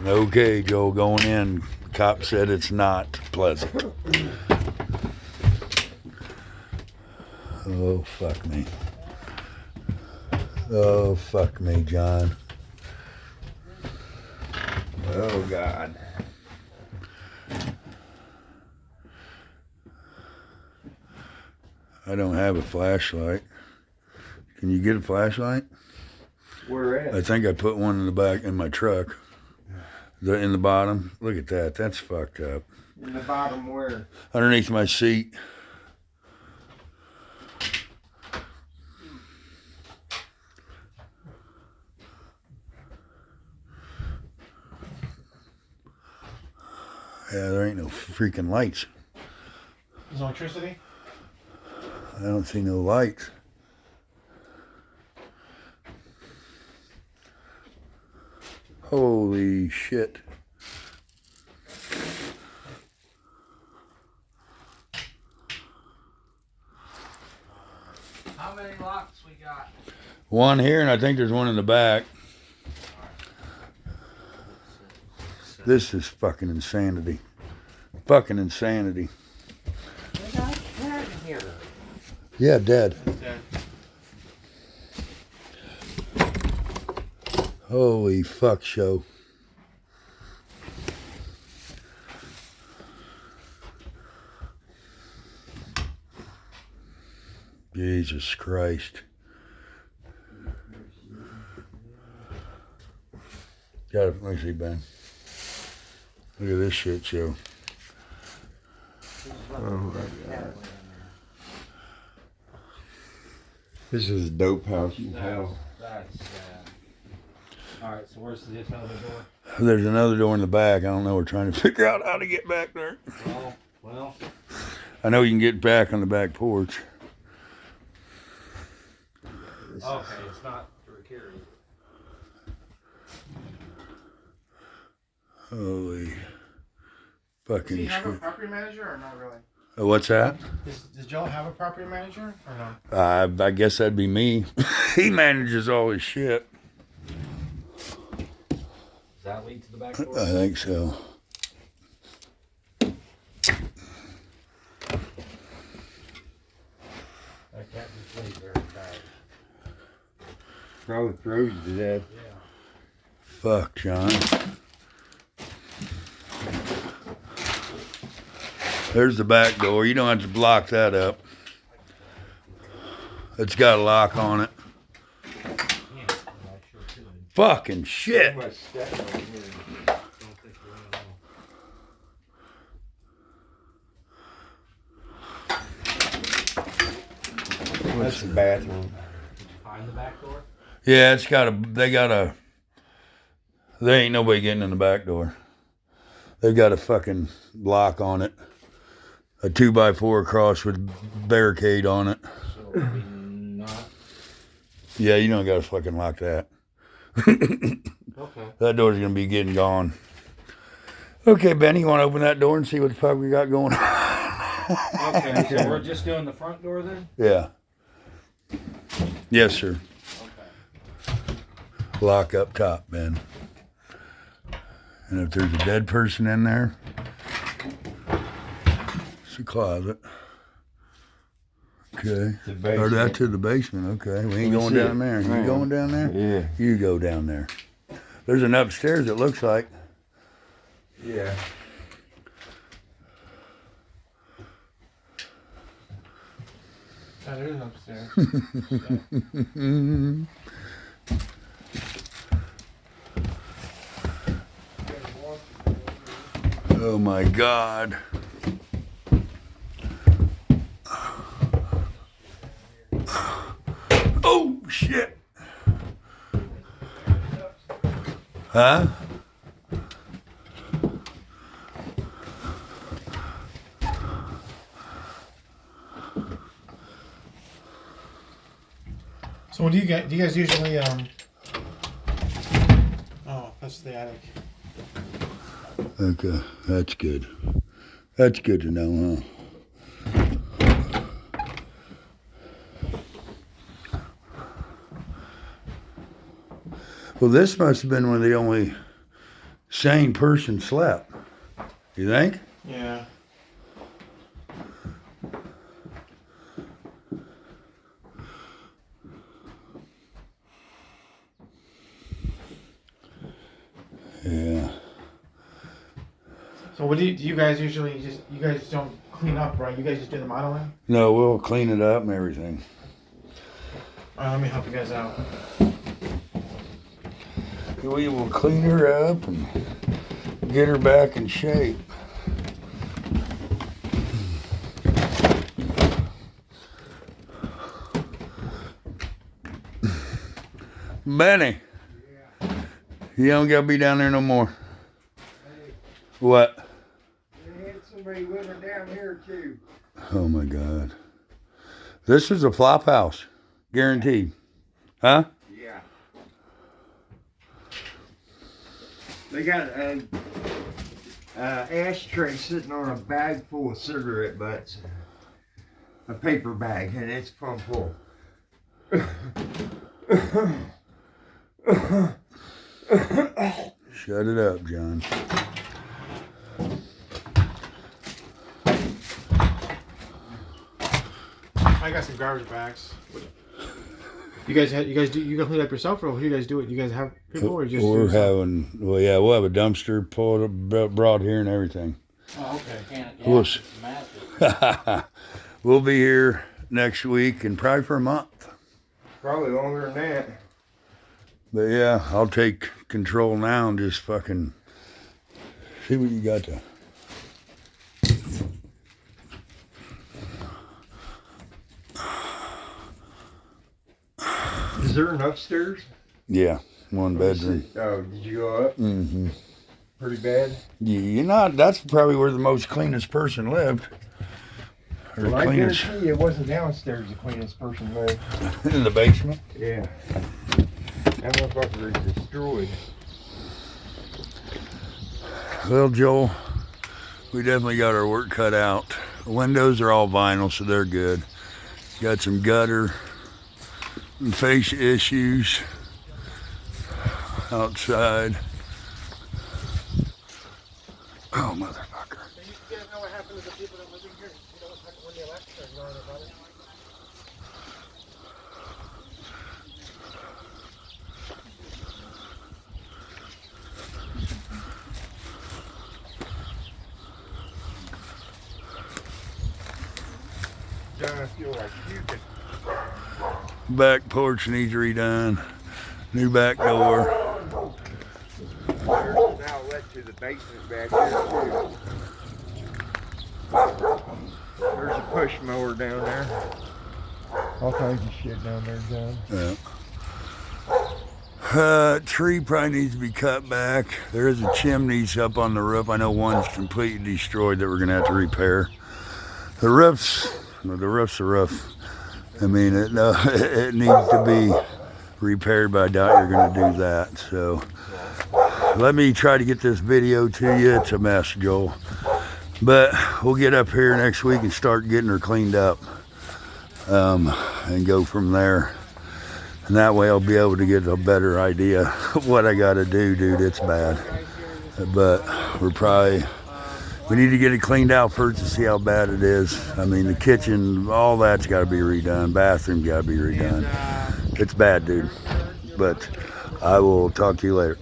Okay, Joe, going in. Cop said it's not pleasant. Oh, fuck me. Oh, fuck me, John. Oh, God. I don't have a flashlight. Can you get a flashlight? Where at? I think I put one in the back in my truck. In the bottom. Look at that. That's fucked up. In the bottom where? Underneath my seat. Yeah, there ain't no freaking lights. There's electricity? I don't see no lights. Holy shit. How many locks we got? One here, and I think there's one in the back. This is fucking insanity. Fucking insanity. We got a cat in here. Yeah, dead. Holy fuck show. Jesus Christ. Let me see, Ben. Look at this shit show. Oh my God. This is a dope house you have. That's sad. Alright, so where's this other door? There's another door in the back. I don't know. We're trying to figure out how to get back there. Oh, well. I know you can get back on the back porch. Okay, it's not for carry. Holy Does fucking he have a shit. property manager or not really? What's that? Does Joe have a property manager or no? I guess that'd be me. He manages all his shit. Does that lead to the back door? I think so. That cat just lays there and died. Probably froze to death. Yeah. Fuck, John. There's the back door. You don't have to block that up. It's got a lock on it. Yeah, I sure could. Fucking shit. Don't think Don't think you're in at all. That's the bathroom. Did you find the back door? Yeah, it's got a, there ain't nobody getting in the back door. They've got a fucking lock on it. A 2x4 across with barricade on it. So maybe not. Yeah, you don't gotta fucking lock that. Okay. That door's gonna be getting gone. Okay, Benny, you wanna open that door and see what the fuck we got going on? Okay, so we're just doing the front door then? Yeah. Yes, sir. Okay. Lock up top, Ben. And if there's a dead person in there, it's a closet. Okay. The Or basement. that's to the basement. Okay. We ain't Let me going see down it. there. You Hang going on. down there? Yeah. You go down there. There's an upstairs, it looks like. Yeah. That is upstairs. Oh my God. Oh shit. Huh? So what do you guys usually oh, that's the attic. Okay, that's good. That's good to know, huh? Well, this must have been one of the only sane person slept. You think? Yeah. Yeah. So what do you guys usually you guys don't clean up, right? You guys just do the modeling? No, we'll clean it up and everything. All right, let me help you guys out. We will clean her up and get her back in shape. Benny, you don't gotta be down there no more. What? They had somebody living down here too. Oh my God. This is a flop house. Guaranteed. Huh? Yeah. They got an ashtray sitting on a bag full of cigarette butts. A paper bag, and it's plumb full. Shut it up, John. I got some garbage bags. You guys clean up yourself, or who you guys do it? You guys have people, or just We'll have a dumpster pulled up, brought here and everything. Oh, okay. We'll, It's massive. we'll be here next week and probably for a month. Probably longer than that. But yeah, I'll take control now and just fucking see what you got to. Is there an upstairs? Yeah, one bedroom. Oh, did you go up? Mm-hmm. Pretty bad? You're not, that's probably where the most cleanest person lived. Or Well, I cleanest guarantee you it wasn't downstairs the cleanest person lived. in the basement. Yeah. That motherfucker is destroyed. Well, Joel, we definitely got our work cut out. The windows are all vinyl, so they're good. Got some gutter and fascia issues outside. Oh, motherfucker. You guys know what happened to the people that live in here? You know when they left, or you know about it? John, I feel like puking. Back porch needs redone. New back door. There's an outlet to the basement back there too. There's a push mower down there. All kinds of shit down there, John. Yeah. Tree probably needs to be cut back. There is a chimneys up on the roof. I know one's completely destroyed that we're gonna have to repair. The roof's a roof. I mean, it needs to be repaired, but I doubt you're gonna do that. So let me try to get this video to you. It's a mess, Joel. But we'll get up here next week and start getting her cleaned up and go from there. And that way I'll be able to get a better idea of what I got to do, dude. It's bad. But we need to get it cleaned out first to see how bad it is. I mean, the kitchen, all that's got to be redone. Bathroom got to be redone. It's bad, dude. But I will talk to you later.